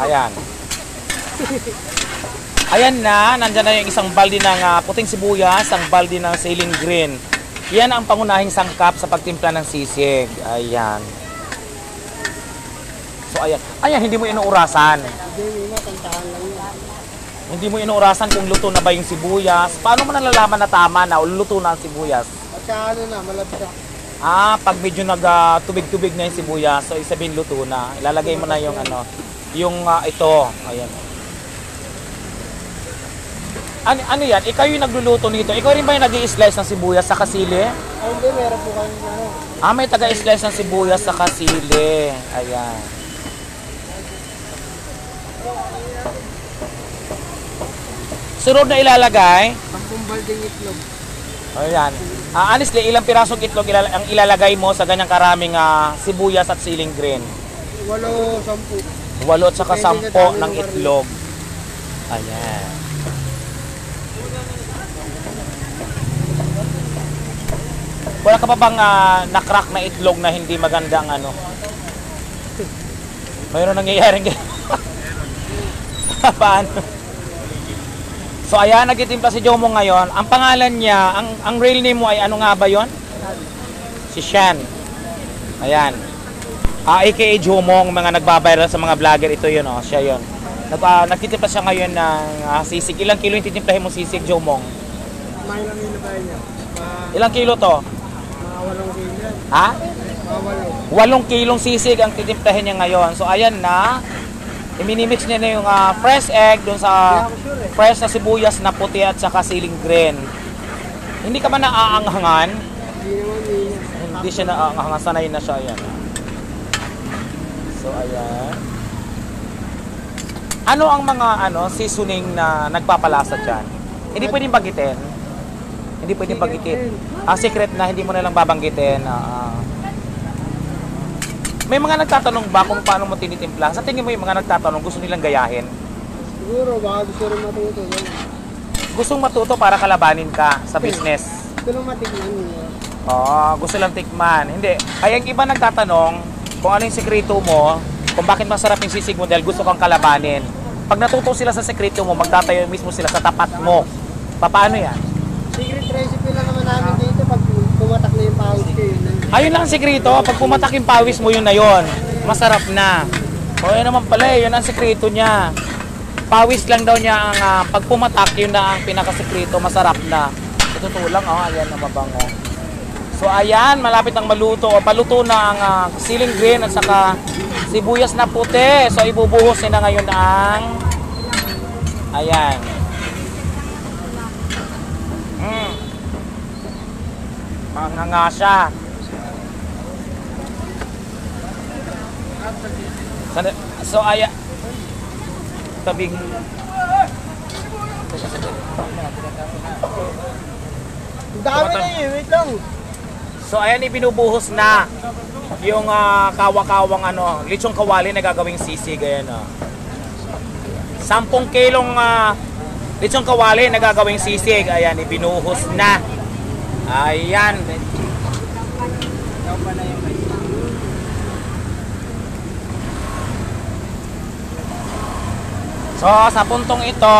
Ayan. Ayan na, nandyan na yung isang balde ng puting sibuyas, isang balde ng ceiling green. Yan ang pangunahing sangkap sa pagtimpla ng sisig. Ayan. So ayan. Ayan, hindi mo inuurasan. Hindi mo inuurasan kung luto na ba yung sibuyas. Paano mo nalalaman na tama na o luto na ang sibuyas? At na, malabsa. Pag medyo tubig-tubig na yung sibuyas, so isabihin luto na. Ilalagay mo na yung ito. Ayan. Ano yan? Ikaw yung nagluluto nito. Ikaw rin ba yung nag-i-slice ng sibuyas sa kasili? Hindi, meron po kayong may taga-slice ng sibuyas sa kasili. Ayan. Sunod na ilalagay. 10 baldeng itlog. Ayan. Honestly, ilang pirasong itlog ang ilalagay mo sa ganyang karaming sibuyas at ceiling green? 8, 10. 8 at saka 10 ng itlog. Ayan. Wala ka pa bang na-crack na itlog na hindi magandang ano? Mayroon nangyayaring paano? So ayan, nagtitimpla si Jomo ngayon. Ang pangalan niya, ang real name mo ay ano nga ba yon? Si Shan. Ayan. AKA Jomong, mga nagbabiral sa mga vlogger, ito yun, siya yun. Nagtitimpla siya ngayon ng sisig. Ilang kilo yung titimplahin mo sisig, Jomong? Ilang kilo ba niya? Ilang kilo to? 8 kilo. Ha? 8 kilong sisig ang titimplahin niya ngayon. So ayan na. Iminimix niya na yung fresh egg dun sa fresh na sibuyas na puti at saka ceiling green. Hindi ka ba naaanghangan? Hindi naman. Hindi siya naaanghangan. Sanay na siya. Ayan. So ayan. Ano ang mga seasoning na nagpapalasa dyan? Hindi pwedeng bagitin. Hindi pwedeng bagitin. Secret na hindi mo na lang babanggitin. May mga nagtatanong ba kung paano mo tinitimpla? Sa tingin mo yung mga nagtatanong gusto nilang gayahin? Siguro, baka gusto rin matuto. Gustong matuto para kalabanin ka sa business? Gusto lang matikman niya. Gusto lang tikman. Hindi. Kaya yung iba nagtatanong kung ano yung sekreto mo, kung bakit masarap yung sisig mo dahil gusto kang kalabanin. Pag natuto sila sa sekreto mo, magtatayo mismo sila sa tapat mo. Paano yan? Secret recipe lang naman namin dito pag pumatak na yung pawis ko yun. Ayun lang ang sekreto. Pag pumatak yung pawis mo, yun na yun. Masarap na. Yun naman pala yun ang sekreto niya. Pawis lang daw niya ang pag pumatak, yun na ang pinakasekreto. Masarap na. Ito lang, ayan na mabango. So ayan, malapit ang maluto. Paluto na ang ceiling green at saka sibuyas na puti. So ibubuhos na ngayon ang ayan. Manganga siya. So ayan. Tabing. Dami na yun, wait lang. So ayan, ibinubuhos na yung kawa-kawang lechong kawali na gagawing sisig. Ayan 10 kilong lechong kawali na gagawing sisig. Ayan, ibinuhos na. Ayan. So sa puntong ito,